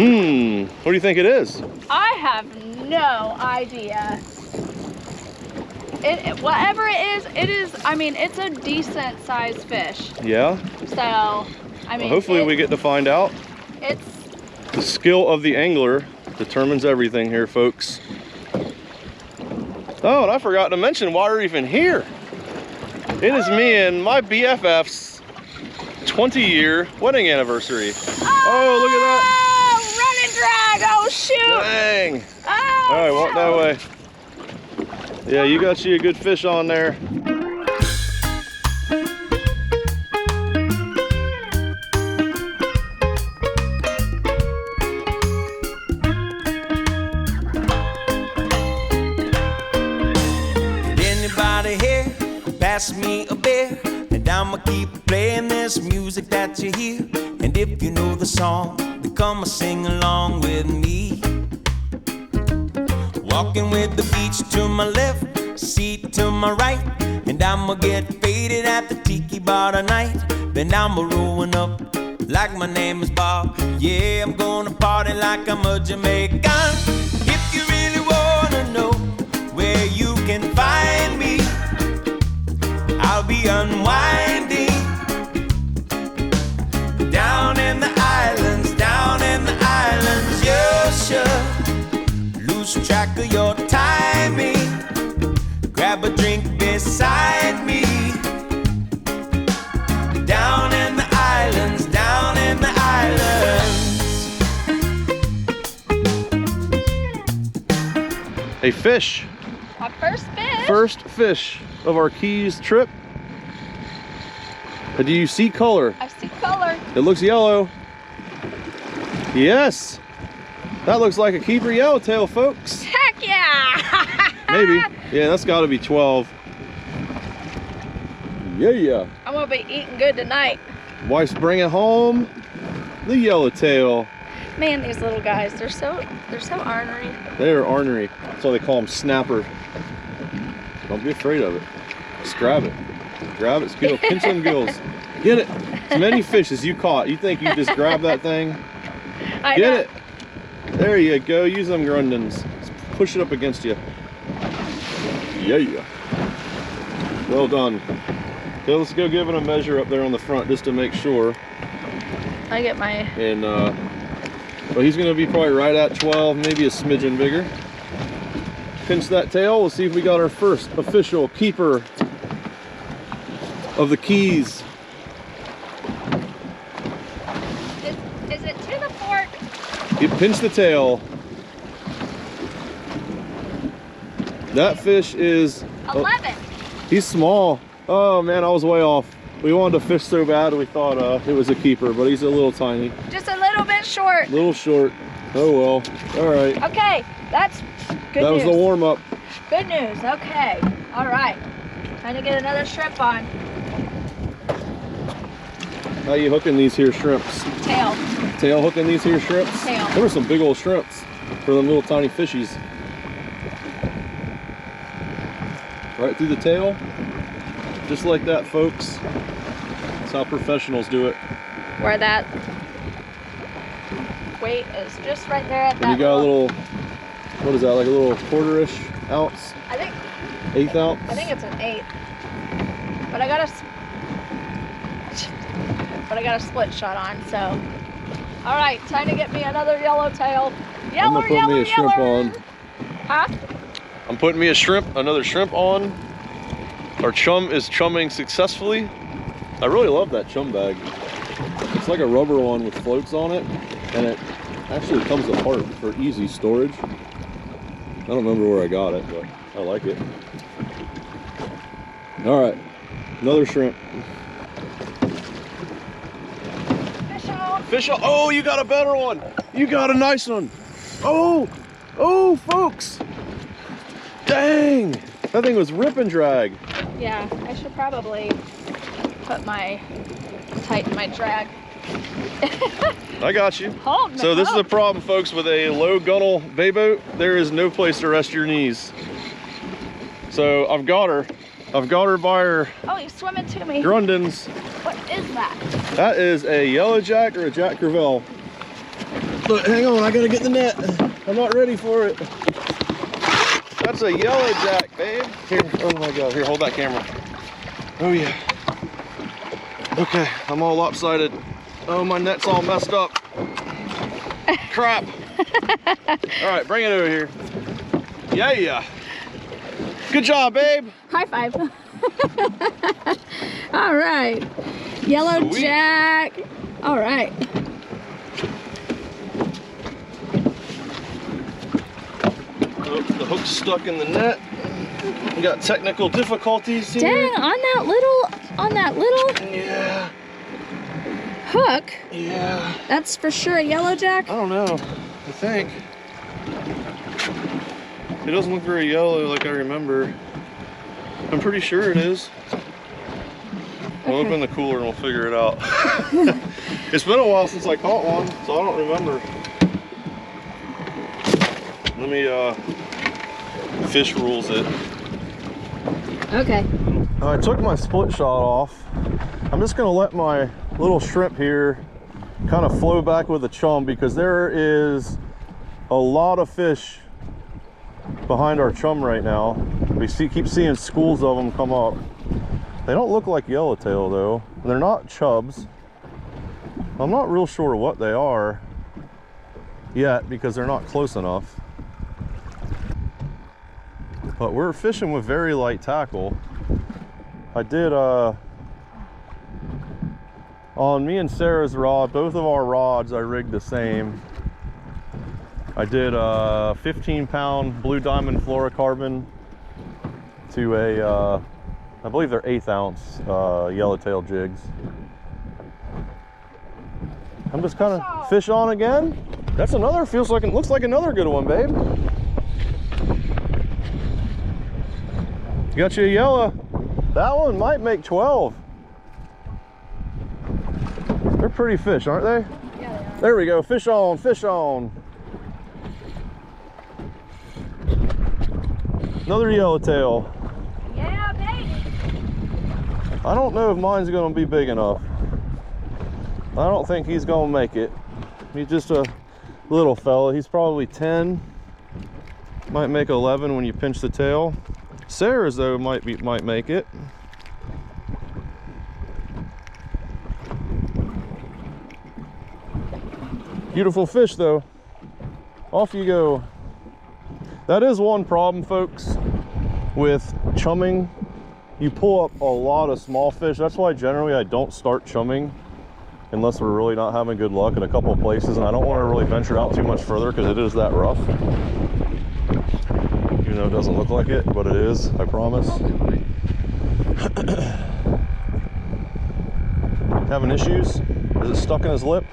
What do you think it is? I have no idea. Whatever it is, I mean, it's a decent sized fish. Yeah? So, I mean, well, hopefully we get to find out. It's the skill of the angler determines everything here, folks. Oh, and I forgot to mention why we're even here. It is me and my BFF's 20-year wedding anniversary. Oh, look at that. Run and drag. Oh, shoot. Dang. Oh, all right, walk that way. Yeah, you got you a good fish on there. Anybody here pass me a beer, and I'ma keep playing this music that you hear. And if you know the song, then come and sing along with me. Walking with the beach to my left, seat to my right, and I'ma get faded at the tiki bar tonight. Then I'ma rolling up like my name is Bob. Yeah, I'm gonna party like I'm a Jamaican. If you really wanna know where you can find me, I'll be unwinding down in the islands, down in the islands. You should lose track of your timing. Grab a drink beside me. Down in the islands, down in the islands. A fish. My first fish. First fish of our Keys trip. Do you see color? I see color. It looks yellow. Yes. That looks like a keeper yellowtail, folks. Heck yeah. Maybe. Yeah, that's got to be 12. Yeah. I'm gonna be eating good tonight. Wife's bringing home the yellowtail. Man, these little guys, they're so ornery. They are ornery. That's why they call them snapper. Don't be afraid of it. Just grab it. Grab its gill. Pinch them gills. Get it. As many fish as you caught. You think you just grab that thing? Get it. There you go. Use them grundins. Just push it up against you. Yeah. Well done. Okay, let's go give it a measure up there on the front just to make sure. I get my... And well, he's gonna be probably right at 12, maybe a smidgen bigger. Pinch that tail. We'll see if we got our first official keeper of the Keys. Is it to the fork? You pinch the tail. That fish is 11. He's small. Oh man, I was way off. We wanted to fish so bad we thought it was a keeper, but he's a little tiny. Just a little bit short. Little short. Oh well. All right. Okay, that's good That was news. the warm-up. Good news. Okay. All right. Time to get another shrimp on. How you hooking these here shrimps? Tail. Tail hooking these here shrimps? Tail. There were some big old shrimps for them little tiny fishies. Right through the tail. Just like that, folks. That's how professionals do it. Where that weight is just right there at that. And you got a little, what is that, like a little quarter-ish ounce? I think. 1/8 ounce? I think it's an 8. But I got a split shot on, so. All right, time to get me another yellowtail. I'm gonna put me a shrimp on. Huh? I'm putting me another shrimp on. Our chum is chumming successfully. I really love that chum bag. It's like a rubber one with floats on it, and it actually comes apart for easy storage. I don't remember where I got it, but I like it. All right, another shrimp. Fish on. Fish on. Oh, you got a better one. You got a nice one. Oh, folks. Dang, that thing was rip and drag. Yeah, I should probably tighten my drag. I got you. Hold me So this is a up. problem, folks, with a low gunnel bay boat. There is no place to rest your knees. So I've got her by her Oh, you're swimming to me. grundins. What is that? That is a yellow jack or a Jack Crevalle. Look, hang on, I gotta get the net. I'm not ready for it. That's a yellow jack, babe. Here, oh my God, here, hold that camera. Oh yeah. Okay, I'm all lopsided. Oh, my net's all messed up. Crap. All right, bring it over here. Yeah. Good job, babe. High five. All right. Yellow Sweet. jack. All right. Oh, the hook's stuck in the net. We got technical difficulties here. Dang, on that little Yeah. hook. Yeah. That's for sure a yellow jack. I don't know. I think. It doesn't look very yellow like I remember. I'm pretty sure it is. We'll Okay. open the cooler and we'll figure it out. It's been a while since I caught one, so I don't remember. Let me fish rules it. Okay. I took my split shot off. I'm just gonna let my little shrimp here kind of flow back with the chum because there is a lot of fish behind our chum right now. We keep seeing schools of them come up. They don't look like yellowtail though. They're not chubs. I'm not real sure what they are yet because they're not close enough. But we're fishing with very light tackle. I did on me and Sarah's rod, both of our rods I rigged the same. I did a 15-pound blue diamond fluorocarbon to a I believe they're 1/8 ounce yellowtail jigs. I'm just kind of fish on again. That's another, looks like another good one, babe. Got you a yellow. That one might make 12. They're pretty fish, aren't they? Yeah, they are. There we go, fish on, fish on. Another yellowtail. Yeah, baby. I don't know if mine's gonna be big enough. I don't think he's gonna make it. He's just a little fella. He's probably 10. Might make 11 when you pinch the tail. Sarah's though might make it. Beautiful fish though. Off you go. That is one problem, folks, with chumming. You pull up a lot of small fish. That's why generally I don't start chumming unless we're really not having good luck in a couple of places, and I don't want to really venture out too much further because it is that rough. Even though it doesn't look like it, but it is, I promise. Having issues? Is it stuck in his lip?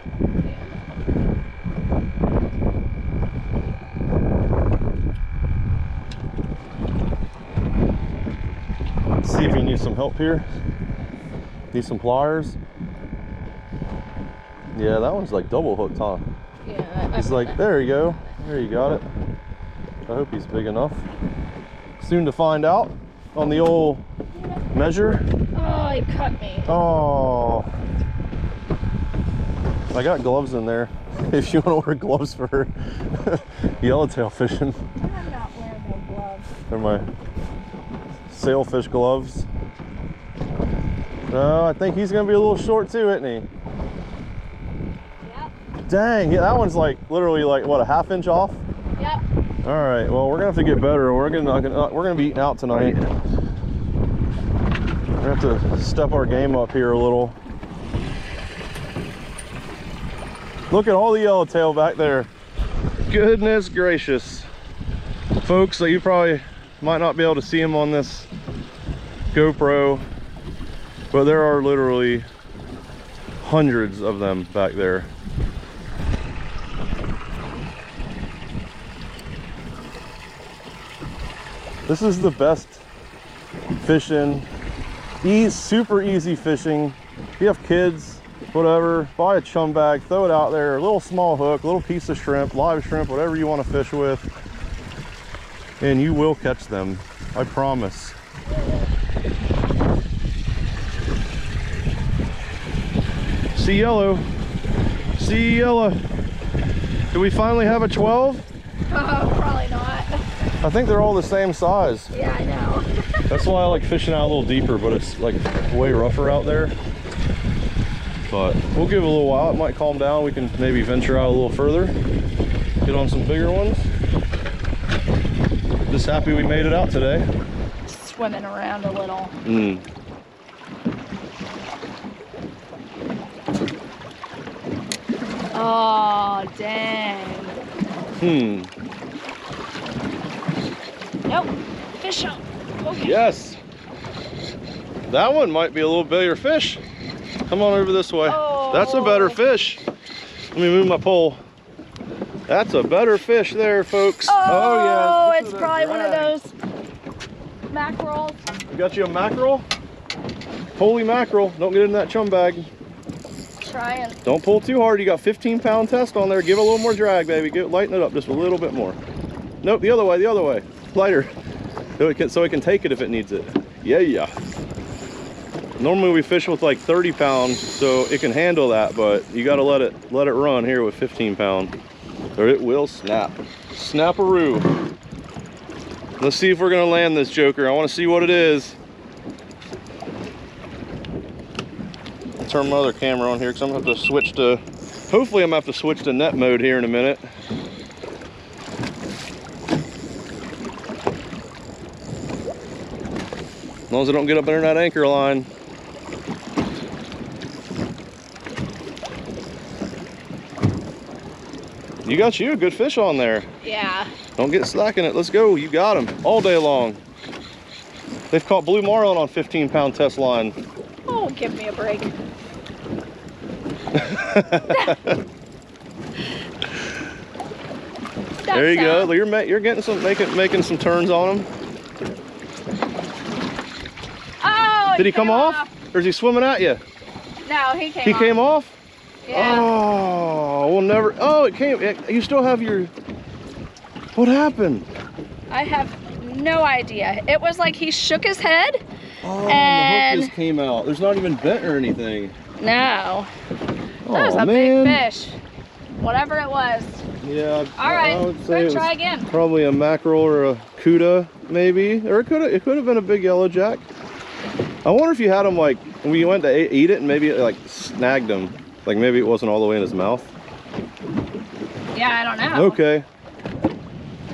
Let's see if you need some help here. Need some pliers? Yeah, that one's like double hooked, huh? Yeah. He's like, there you go. There you got it. I hope he's big enough. Soon to find out on the old measure. Oh, he cut me. Oh. I got gloves in there if you want to wear gloves for yellowtail fishing. I'm not wearing no gloves. They're my sailfish gloves. No, I think he's going to be a little short too, isn't he? Yep. Dang, yeah, that one's like literally like what, a 1/2 inch off? Yep. All right, well, we're gonna have to get better. We're gonna be eating out tonight. We're gonna have to step our game up here a little. Look at all the yellowtail back there. Goodness gracious. Folks, so you probably might not be able to see them on this GoPro, but there are literally hundreds of them back there. This is the best fishing, super easy fishing. If you have kids, whatever, buy a chum bag, throw it out there, a little small hook, a little piece of shrimp, live shrimp, whatever you want to fish with, and you will catch them, I promise. See yellow, see yellow. Do we finally have a 12? Oh, probably not. I think they're all the same size. Yeah, I know. That's why I like fishing out a little deeper, but it's like way rougher out there. But we'll give it a little while. It might calm down. We can maybe venture out a little further, get on some bigger ones. Just happy we made it out today. Swimming around a little. Oh, dang. Nope. Fish up. Okay. Yes. That one might be a little bigger fish. Come on over this way. Oh. That's a better fish. Let me move my pole. That's a better fish there, folks. Oh, yeah. it's probably one of those mackerels. You got you a mackerel? Holy mackerel. Don't get in that chum bag. Trying. Don't pull too hard. You got 15-pound test on there. Give it a little more drag, baby. Lighten it up just a little bit more. Nope, the other way, the other way. Lighter. So it can take it if it needs it. Yeah. Normally we fish with like 30 pounds, so it can handle that, but you gotta let it run here with 15 pound, or it will snap. Snap-a-roo. Let's see if we're gonna land this joker. I wanna see what it is. Turn my other camera on here because I'm gonna have to switch to, hopefully I'm gonna have to switch to net mode here in a minute. As long as I don't get up under that anchor line. You got you a good fish on there. Yeah. Don't get slack in it. Let's go. You got them all day long. They've caught blue marlin on 15-pound test line. Oh, give me a break. There you go. You're getting some making some turns on them. Oh, Did he come off? Or is he swimming at you? No, he came off. He came off? Yeah. Oh, we'll never. Oh, it came. You still have your. What happened? I have no idea. It was like he shook his head. Oh, and the hook just came out. There's not even bent or anything. No. That was Oh, a man. big fish. Whatever it was. Yeah. All right. I would say Go it try was again. probably a mackerel or a cuda, maybe, or it could have been a big yellow jack. I wonder if you had him like when you went to eat it and maybe it like snagged him. Like maybe it wasn't all the way in his mouth. Yeah, I don't know. Okay.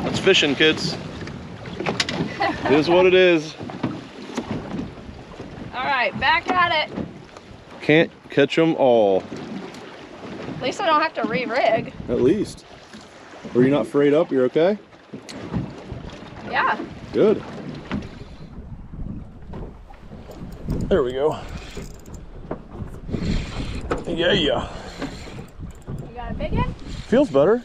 It's fishing, kids. It is what it is. All right, back at it. Can't catch them all. At least I don't have to re-rig. At least. Are you not frayed up? You're okay? Yeah. Good. There we go. Yeah. You got a big one? Feels better.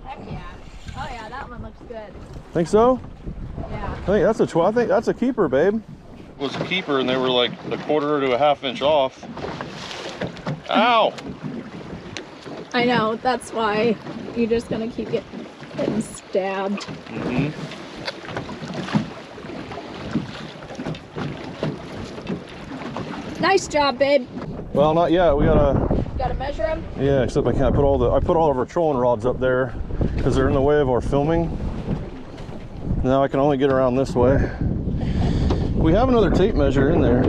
Heck yeah. Oh yeah, that one looks good. Think so? Yeah. I think that's a 12. I think that's a keeper, babe. It was a keeper, and they were like a quarter to a half inch off. Ow! I know, that's why you're just gonna keep getting stabbed. Mm-hmm. Nice job, babe. Well, not yet. We gotta Measure them. Yeah, except I can't put all of our trolling rods up there because they're in the way of our filming. Now I can only get around this way. We have another tape measure in there.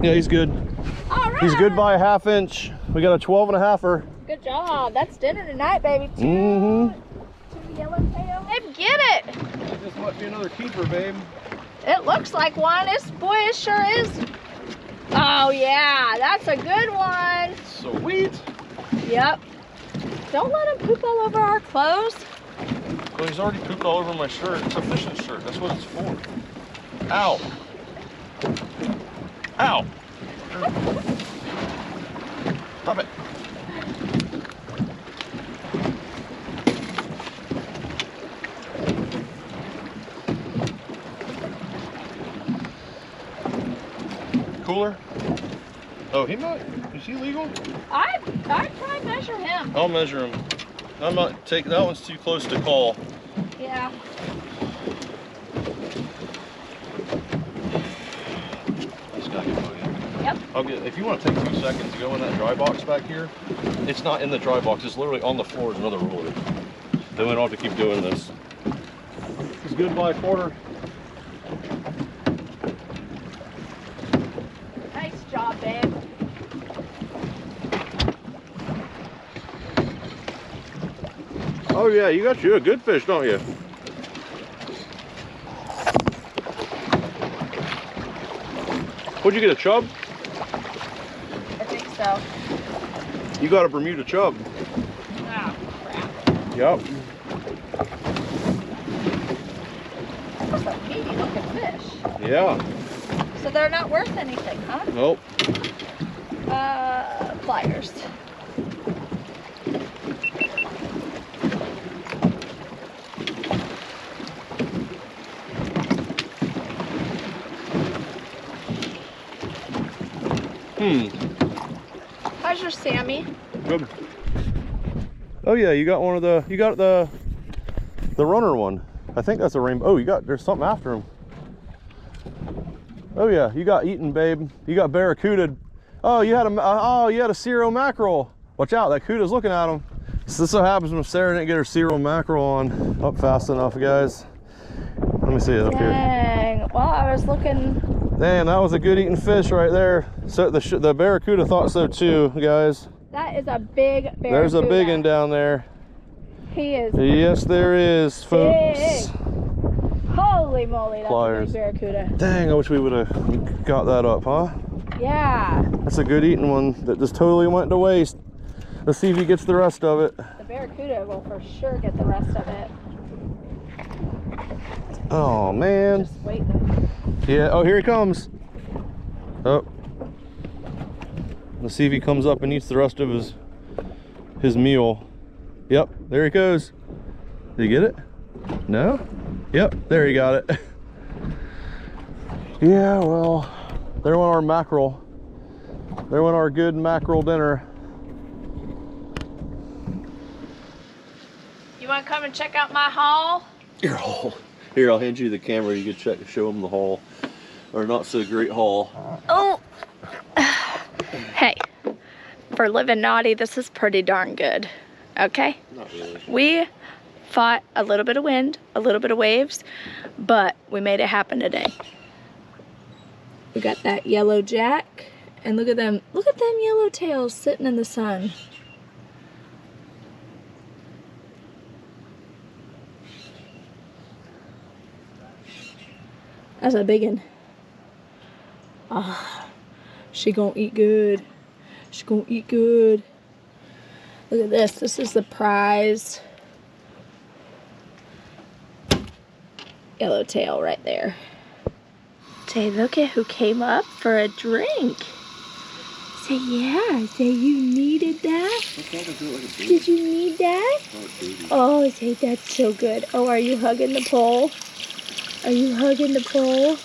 Yeah, he's good. All right. He's good by a half inch. We got a 12.5-er. Good job. That's dinner tonight, baby. Two yellowtail. Babe, get it. This might be another keeper, babe. It looks like one. Boy, it sure is. Oh yeah, that's a good one. Sweet. Yep. Don't let him poop all over our clothes. Well, he's already pooped all over my shirt. It's a fishing shirt. That's what it's for. Ow. Ow. Stop it. Cooler? Oh, he might. Is he legal? I'd try and measure him. I'll measure him. I'm not taking that one's too close to call. Yeah. This guy can boogie. Yep. If you want to take 2 seconds to go in that dry box back here, it's not in the dry box. It's literally on the floor is another ruler. Then we don't have to keep doing this. It's good by a quarter. Nice job, babe. Oh yeah, you got you a good fish, don't you? What'd you get, a chub? I think so. You got a Bermuda chub. Oh, crap. Yep. Those are meaty looking fish. Yeah. So they're not worth anything, huh? Nope. Pliers. How's your Sammy? Good. Oh yeah, you got one of the, you got the runner one. I think that's a rainbow. Oh, there's something after him. Oh yeah, you got eaten, babe. You got barracuda. Oh, you had a Cero mackerel. Watch out, that cuda's looking at him. So this is what happens when Sarah didn't get her Cero mackerel on up fast enough, guys. Let me see it up here. Dang. Well, I was looking. Damn, that was a good eating fish right there. So the barracuda thought so too, guys. That is a big barracuda. There's a big one down there. He is. Yes, there is, folks. Big. Holy moly, that's Pliers. a big barracuda. Dang, I wish we would have got that up, huh? Yeah. That's a good eating one that just totally went to waste. Let's see if he gets the rest of it. The barracuda will for sure get the rest of it. Oh, man. Just waiting. Yeah, oh, here he comes. Oh. Let's see if he comes up and eats the rest of his meal. Yep, there he goes. Did you get it? No? Yep, there he got it. Yeah, well, there went our mackerel. There went our good mackerel dinner. You want to come and check out my haul? Your haul. Here, I'll hand you the camera. You can show them the haul. Or not so great haul. Oh. Hey, for living naughty, this is pretty darn good. Okay? Not really. We fought a little bit of wind, a little bit of waves, but we made it happen today. We got that yellow jack, and look at them yellow tails sitting in the sun. That's a big one. Ah, she gonna eat good. She gonna eat good. Look at this. This is the prize. Yellowtail right there. Say, look at who came up for a drink. Say, yeah. Say, you needed that? Did you need that? Oh, say, that's so good. Oh, are you hugging the pole? Are you hugging the pole?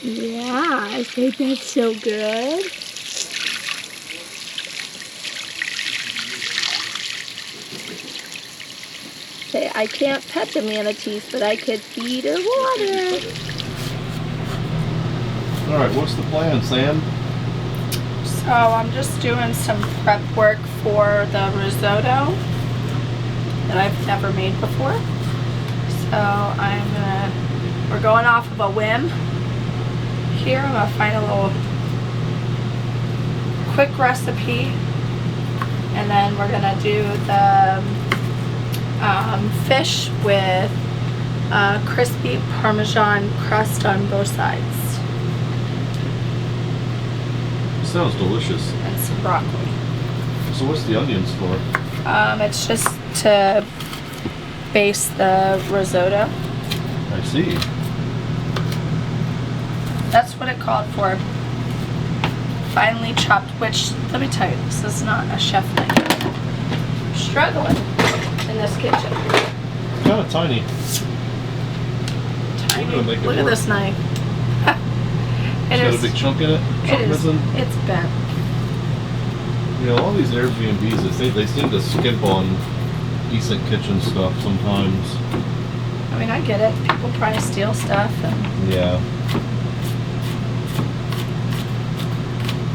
Yeah, I think that's so good. Say, I can't pet the manatees, but I could feed her water. All right, what's the plan, Sam? So I'm just doing some prep work for the risotto that I've never made before. So we're going off of a whim. Here I'm gonna find a little quick recipe, and then we're gonna do the fish with crispy Parmesan crust on both sides. Sounds delicious. And some broccoli. So what's the onions for? It's just to base the risotto. I see. That's what it called for. Finely chopped, which, let me tell you, this is not a chef knife. I'm struggling in this kitchen. Kind of tiny. Tiny. Look at this knife. It's got a big chunk in it. It is. Missing. It's bent. You know, all these Airbnbs, they seem to skimp on decent kitchen stuff sometimes. I mean, I get it. People probably steal stuff. Yeah.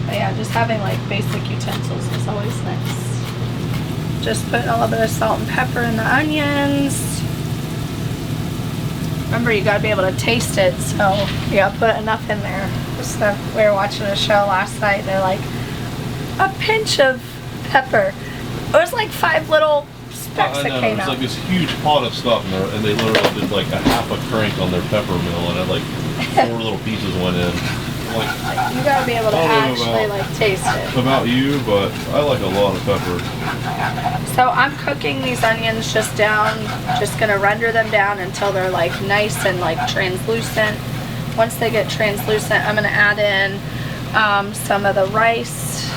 But yeah, just having like basic utensils is always nice. Just putting a little bit of salt and pepper in the onions. Remember, you gotta be able to taste it, so you gotta put enough in there. We were watching a show last night, and they're like, a pinch of pepper. It was like 5 little specks that came out. It was like this huge pot of stuff, and they literally did like a half a crank on their pepper mill, and it like 4 little pieces went in. Like, you gotta be able to actually like taste it. About you, but I like a lot of pepper. So I'm cooking these onions just down, just gonna render them down until they're like nice and like translucent. Once they get translucent, I'm gonna add in some of the rice,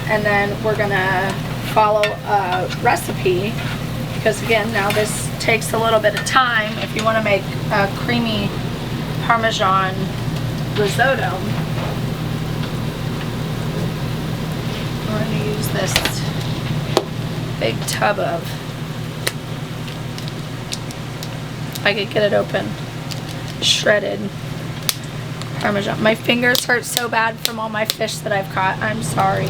and then we're gonna follow a recipe, because again, now this takes a little bit of time. If you want to make a creamy Parmesan risotto, we're going to use this big tub of, if I could get it open, shredded Parmesan. My fingers hurt so bad from all my fish that I've caught. I'm sorry.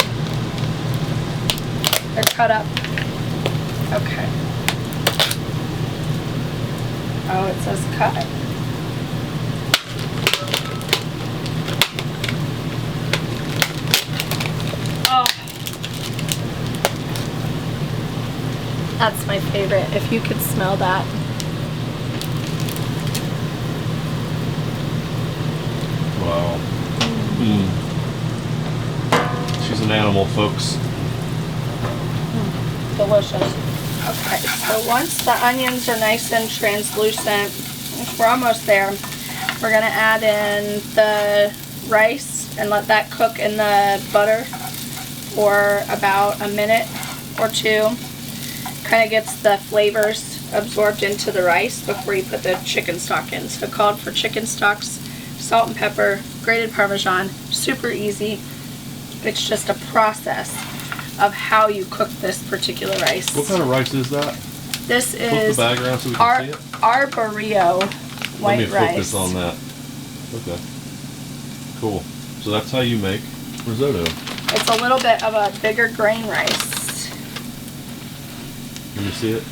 They're cut up. Okay. Oh, it says cut. Oh. That's my favorite. If you could smell that. Wow. She's an animal, folks. Delicious. Okay, so once the onions are nice and translucent, we're almost there, we're going to add in the rice and let that cook in the butter for about a minute or two. Kind of gets the flavors absorbed into the rice before you put the chicken stock in. So called for chicken stocks, salt and pepper, grated Parmesan, super easy. It's just a process of how you cook this particular rice. What kind of rice is that? This Flip is the bag around so we can see it. Arborio white rice. Let me focus on that. Okay. Cool. So that's how you make risotto. It's a little bit of a bigger grain rice. Can you see it?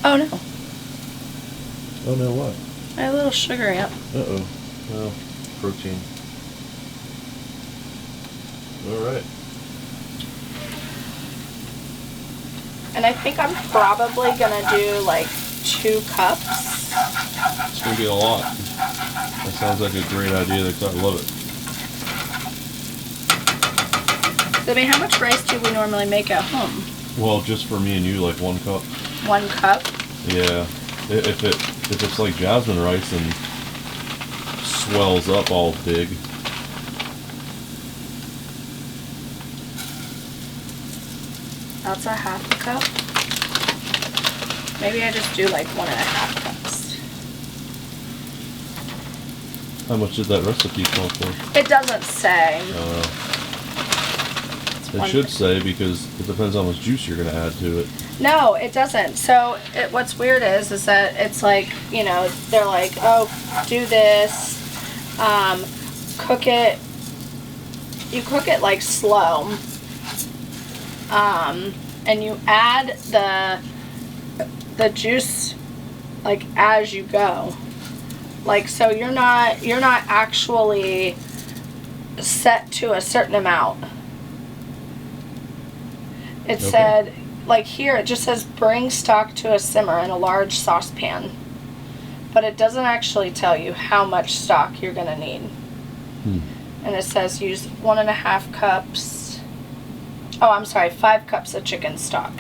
Oh no. Oh no, what? A little sugar, yep. Uh-oh. Well, protein. Alright. And I think I'm probably gonna do like 2 cups. It's gonna be a lot. That sounds like a great idea. I love it. I mean, how much rice do we normally make at home? Well, just for me and you, like 1 cup. 1 cup? Yeah. If it's like jasmine rice and swells up all big. That's a half cup. Maybe I just do like 1.5 cups. How much did that recipe call for? It doesn't say. It should say, because it depends how much juice you're going to add to it. No, it doesn't. So what's weird is that it's like, you know, they're like, oh, do this, cook it. You cook it like slow. And you add the juice like as you go, like, so you're not actually set to a certain amount. It said, like here it just says bring stock to a simmer in a large saucepan, but it doesn't actually tell you how much stock you're gonna need. And it says use 1.5 cups. Oh, I'm sorry, 5 cups of chicken stock.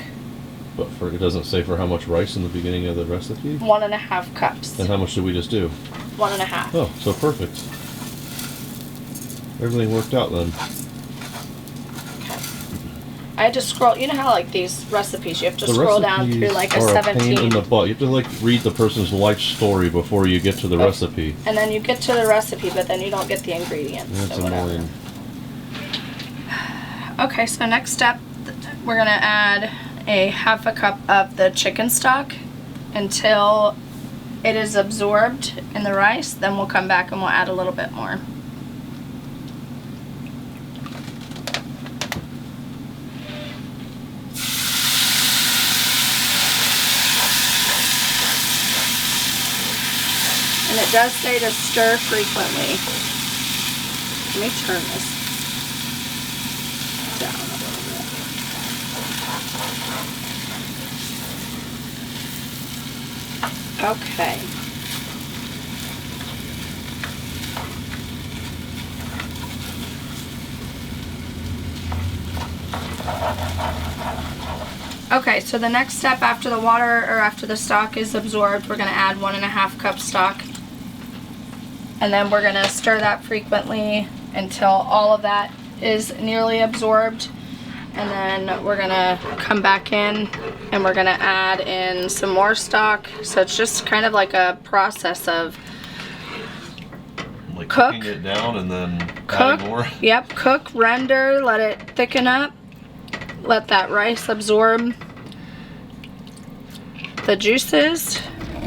But it doesn't say for how much rice in the beginning of the recipe? 1.5 cups. And how much did we just do? 1.5. Oh, so perfect. Everything worked out then. Okay. I had to scroll. You know how like these recipes, you have to scroll down through like a 17. Pain in the butt. You have to like read the person's life story before you get to the recipe. And then you get to the recipe, but then you don't get the ingredients. That's so whatever. annoying. Okay, so next step, we're gonna add a half a cup of the chicken stock until it is absorbed in the rice. Then we'll come back and we'll add a little bit more. And it does say to stir frequently. Let me turn this down a little bit. Okay. Okay, so the next step after the water or after the stock is absorbed, we're going to add 1.5 cups stock. And then we're going to stir that frequently until all of that is nearly absorbed. And then we're going to come back in and we're going to add in some more stock. So it's just kind of like a process of Like cook, cooking it down and then cook, adding more. Yep, cook, render, let it thicken up. Let that rice absorb the juices,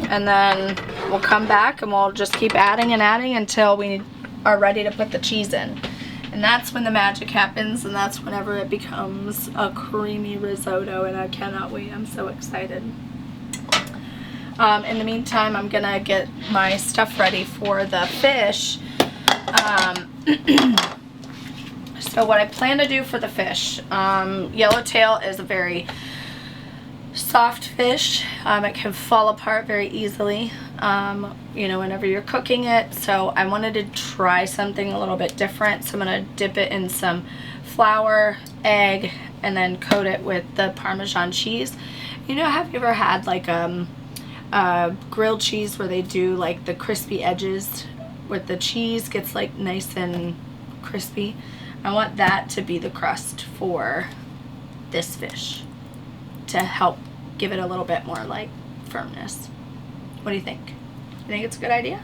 and then we'll come back and we'll just keep adding and adding until we are ready to put the cheese in. And that's when the magic happens, and that's whenever it becomes a creamy risotto, and I cannot wait. I'm so excited. In the meantime, I'm gonna get my stuff ready for the fish. So what I plan to do for the fish, yellowtail is a very soft fish. It can fall apart very easily, you know, whenever you're cooking it. So I wanted to try something a little bit different. So I'm going to dip it in some flour, egg, and then coat it with the Parmesan cheese. You know, have you ever had like grilled cheese where they do like the crispy edges where the cheese gets like nice and crispy? I want that to be the crust for this fish to help give it a little bit more like firmness. What do you think? You think it's a good idea?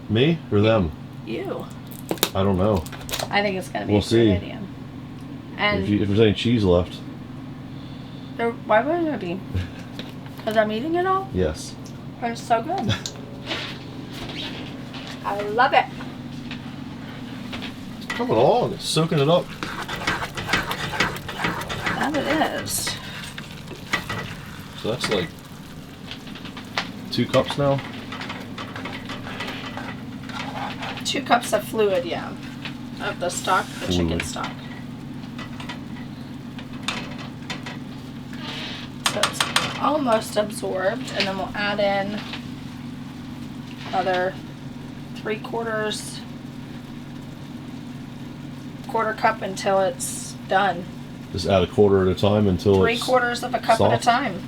Me or them? You. I don't know. I think it's going to be We'll a see. good idea. And If there's any cheese left. why would there be? Because I'm eating it all? Yes. It's so good. I love it. It's coming along. It's soaking it up. That it is. So that's like 2 cups now. 2 cups of fluid, yeah. Of the stock, the chicken stock. So it's almost absorbed, and then we'll add in another 3/4 cup until it's done. Just add a quarter at a time until 3/4 of a cup at a soft. time.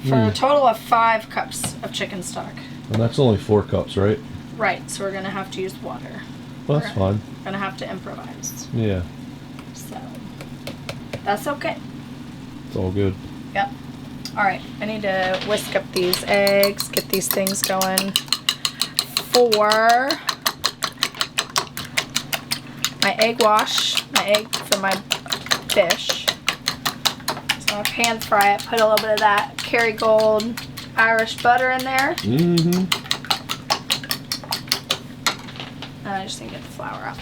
For a total of 5 cups of chicken stock. And that's only 4 cups, right? Right, so we're gonna have to use water. Well, that's fine. We're gonna have to improvise. Yeah, So that's okay. it's all good. Yep. Alright, I need to whisk up these eggs, get these things going for my egg wash, my egg for my fish. So I'll pan fry it, put a little bit of that Kerrygold Irish butter in there. Mm-hmm. And I just need to get the flour out.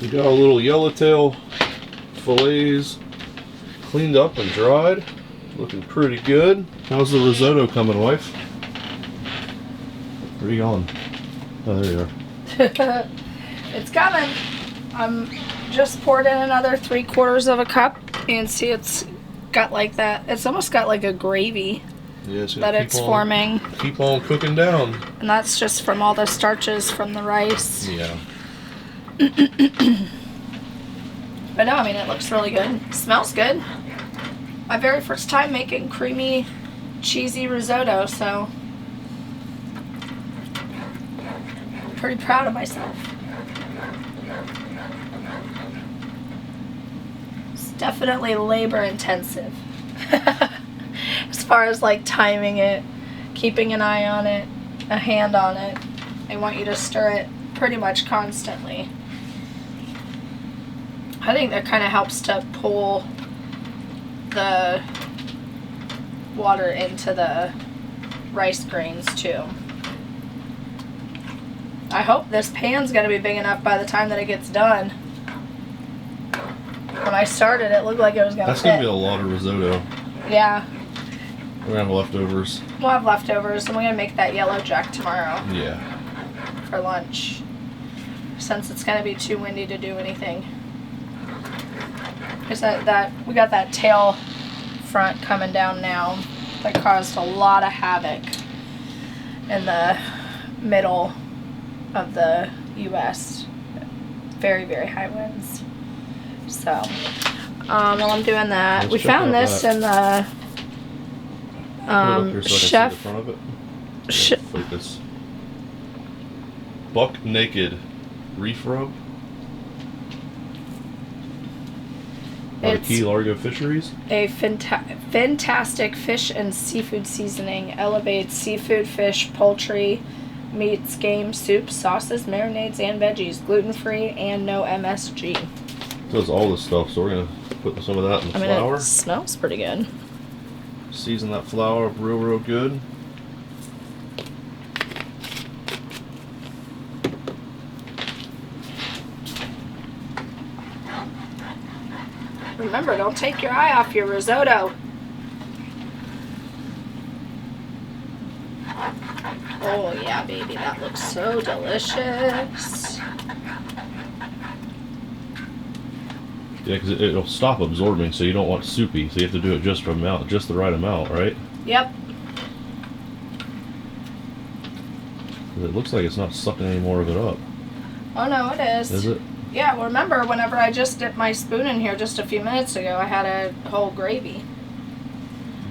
We got our little yellowtail fillets cleaned up and dried. Looking pretty good. How's the risotto coming, wife? Where are you going? Oh, there you are. It's coming. I'm just poured in another 3/4 of a cup. You can see it's got like that. It's almost got like a gravy Yeah, so that it's forming. Keep on cooking down. And that's just from all the starches from the rice. Yeah. But no, I mean, it looks really good. It smells good. My very first time making creamy, cheesy risotto, so I'm pretty proud of myself. It's definitely labor intensive. As far as like timing it, keeping an eye on it, a hand on it. I want you to stir it pretty much constantly. I think that kind of helps to pull the water into the rice grains too. I hope this pan's gonna be big enough by the time that it gets done. When I started, it looked like it was gonna That's fit. gonna be a lot of risotto. Yeah. We're gonna have leftovers. We'll have leftovers, and we're gonna make that yellow jack tomorrow Yeah. for lunch. Since it's gonna be too windy to do anything. Because we got that tail front coming down now that caused a lot of havoc in the middle of the U.S. Very, very high winds. So, while I'm doing that, Let's we check found out this that. in the Put it up here so I can see chef. the front of it. Sh- Yeah, focus. Buck Naked Reef Rope. By It's Key Largo Fisheries. a fantastic fish and seafood seasoning. Elevates seafood, fish, poultry, meats, game, soups, sauces, marinades, and veggies. Gluten-free and no MSG. Does all this stuff, so we're gonna put some of that in the I mean, flour. it smells pretty good. Season that flour real good. Remember, don't take your eye off your risotto. Oh yeah, baby, that looks so delicious. Yeah, because it'll stop absorbing, so you don't want soupy. So you have to do it just the right amount, right? Yep. 'Cause it looks like it's not sucking any more of it up. Oh no, it is. Is it? Yeah, well, remember whenever I just dipped my spoon in here just a few minutes ago, I had a whole gravy.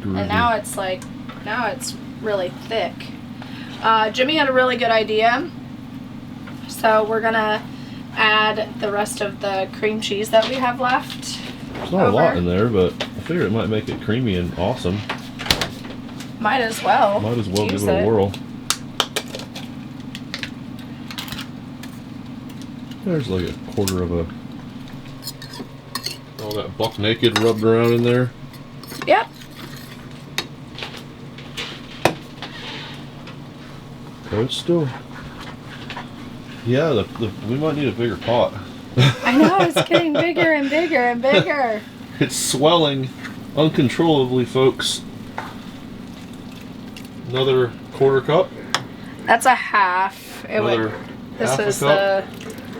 And now it's really thick. Jimmy had a really good idea. So we're gonna add the rest of the cream cheese that we have left. There's not a lot in there, but I figure it might make it creamy and awesome. Might as well. Might as well use give it a whirl. There's like a quarter of a... all that Buck Naked rubbed around in there. Yep. Oh, it's still... yeah, we might need a bigger pot. I know, it's getting bigger and bigger and bigger. It's swelling uncontrollably, folks. Another quarter cup. That's a half. Another This half a is cup.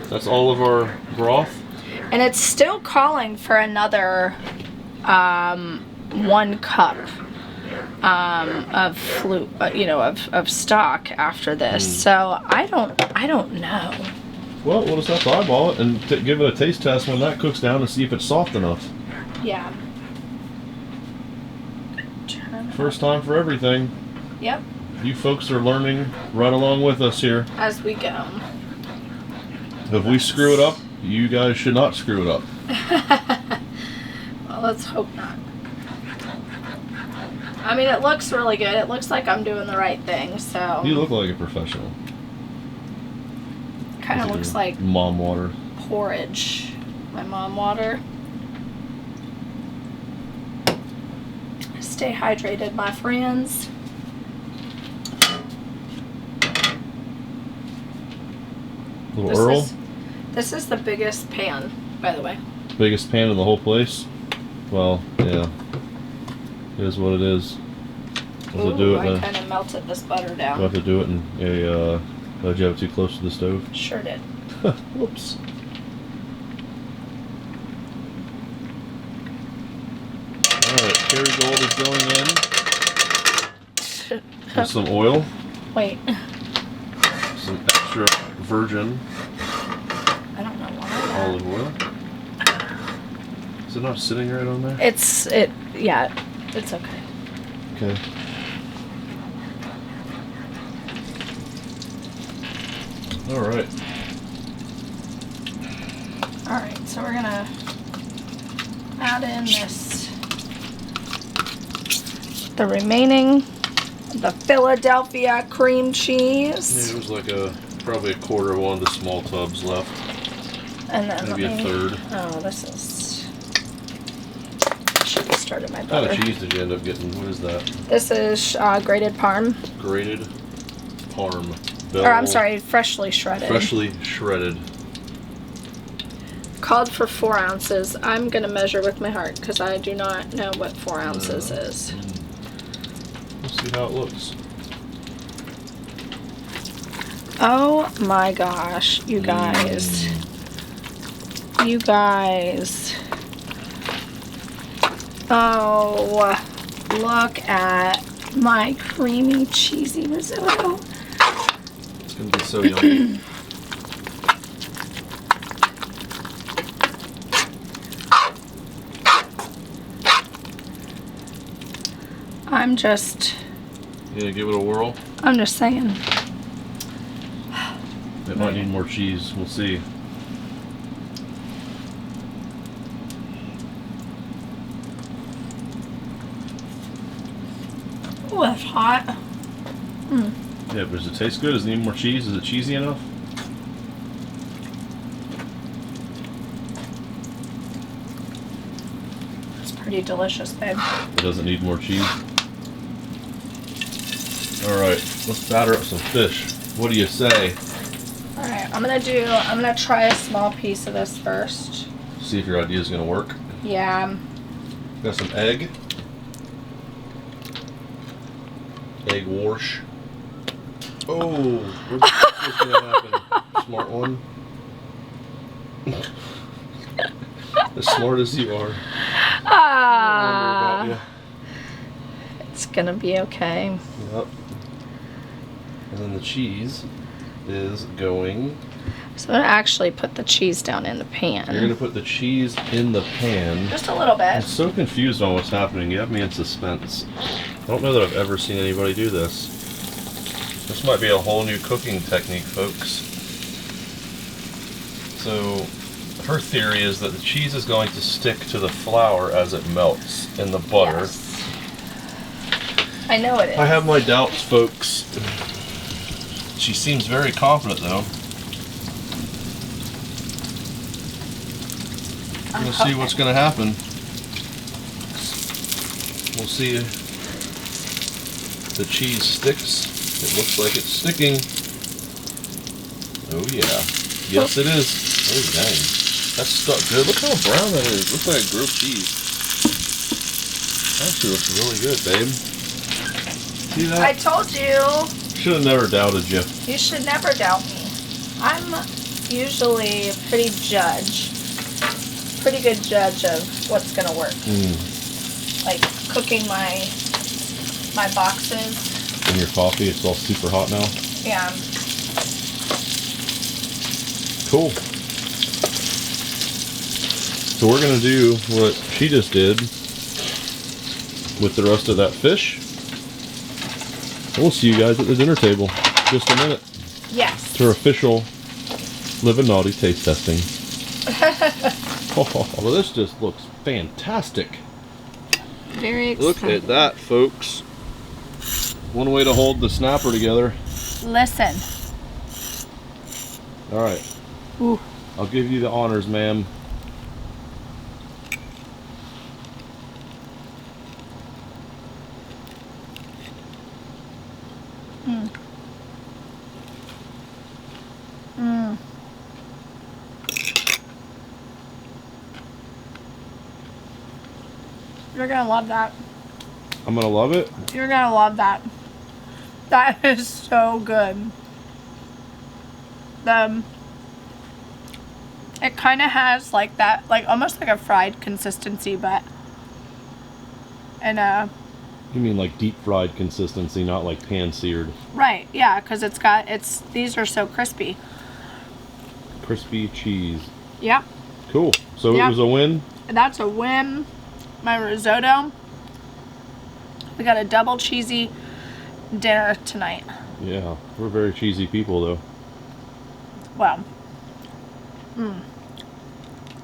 That's all of our broth. and it's still calling for another 1 cup of of stock after this. So I don't know. Well, we'll just have to eyeball it and give it a taste test when that cooks down and see if it's soft enough. Yeah. First time for everything. Yep. You folks are learning right along with us here. As we go. If we screw it up, you guys should not screw it up. Well, let's hope not. I mean, it looks really good. It looks like I'm doing the right thing, so. You look like a professional. Kind of looks like mom water. porridge. My mom water. Stay hydrated, my friends. Little Earl. This is the biggest pan, by the way. Biggest pan in the whole place. Well, yeah. It is what it is. We'll have to do it. I kind of melted this butter down. We'll have to do it in a. Did you have it too close to the stove? Sure did. Whoops. Alright, Kerrygold is going in. With some oil. Wait. Some extra virgin I don't know why. olive oil. Is it not sitting right on there? Yeah, it's okay. Okay. Alright. Alright, so we're gonna add in the remaining, the Philadelphia cream cheese. Yeah, there's like probably a quarter of one of the small tubs left. And then Maybe a third. Oh, this is should have started my What kind butter. of cheese did you end up getting? What is that? This is grated Parm. Grated Parm. Or I'm sorry, freshly shredded. Freshly shredded. Called for 4 ounces. I'm gonna measure with my heart because I do not know what 4 ounces is. Let's see how it looks. Oh my gosh, you guys. You guys. Oh, look at my creamy, cheesy risotto. It's gonna be so yummy. I'm just Give it a whirl. saying. It might need more cheese. We'll see. Oh, that's hot. Yeah, but does it taste good? Does it need more cheese? Is it cheesy enough? It's pretty delicious, babe. It doesn't need more cheese. Alright, let's batter up some fish. What do you say? Alright, I'm gonna try a small piece of this first. See if your idea is gonna work. Yeah. Got some egg. Egg wash. Oh, what's gonna happen? Smart one. As smart as you are. Ah. I wonder about It's gonna be okay. you. Yep. And then the cheese is going. So I'm gonna actually put the cheese down in the pan. You're gonna put the cheese in the pan. Just a little I'm bit. so confused on what's happening. You have me in suspense. I don't know that I've ever seen anybody do this. This might be a whole new cooking technique, folks. So, her theory is that the cheese is going to stick to the flour as it melts in the butter. Yes. I know it is. I have my doubts, folks. She seems very confident, though. We're gonna see what's gonna happen. We'll see if the cheese sticks. It looks like it's sticking. Oh yeah. Yes, it is. Oh dang. That's stuck good. Look how brown that is. Looks like a grilled cheese. Actually looks really good, babe. See that? I told you. Should have never doubted you. You should never doubt me. I'm usually a pretty good judge of what's gonna work. Like cooking my boxes. And your coffee, it's all super hot now. Yeah. Cool. So we're gonna do what she just did with the rest of that fish. We'll see you guys at the dinner table in just a minute. Yes. To our official Living Naughty taste testing. Oh, well, this just looks fantastic. Very excited. Look at that, folks. One way to hold the snapper together. Listen. All right. Ooh. I'll give you the honors, ma'am. You're gonna love that. I'm gonna love it. You're gonna love that. That is so good. It kind of has like that, like almost like a fried consistency, but You mean like deep fried consistency, not like pan seared. right, yeah, because these are so crispy. Crispy cheese. Yep, Cool. So Yep. it was a win. that's a win. My risotto. We got a double cheesy dinner tonight. Yeah, we're very cheesy people though. Wow.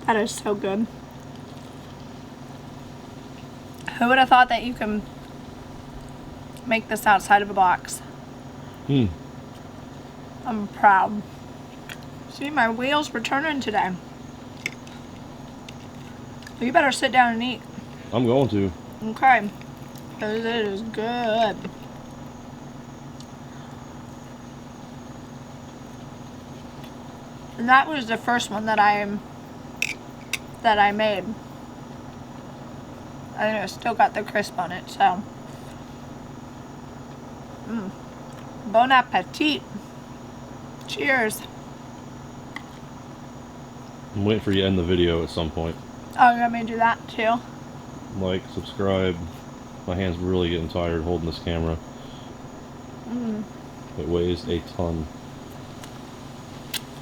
That is so good. Who would have thought that you can make this outside of a box? I'm proud. See, my wheels were turning today. You better sit down and eat. I'm going to. Okay. Because it is good. And that was the first one that I made. I think I still got the crisp on it, so. Bon appetit. Cheers. I'm waiting for you to end the video at some point. Oh, you want me to do that too? Like, subscribe. My hand's really getting tired holding this camera. It weighs a ton.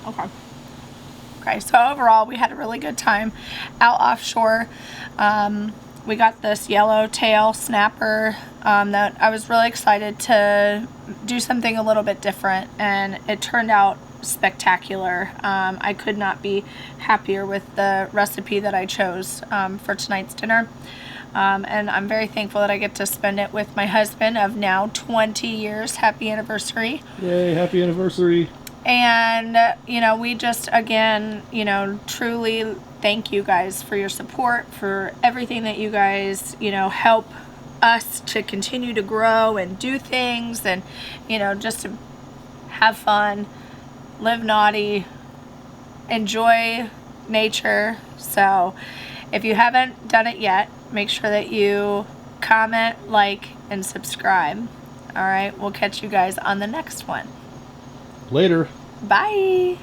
Okay. Okay, so overall we had a really good time out offshore. We got this yellowtail snapper that I was really excited to do something a little bit different, and it turned out spectacular. I could not be happier with the recipe that I chose for tonight's dinner. And I'm very thankful that I get to spend it with my husband of now 20 years. Happy anniversary. Yay, happy anniversary. And, you know, we just, again, you know, truly thank you guys for your support, for everything that you guys, you know, help us to continue to grow and do things and, you know, just to have fun, live naughty, enjoy nature. So if you haven't done it yet, make sure that you comment, like, and subscribe. All right, we'll catch you guys on the next one. Later. Bye.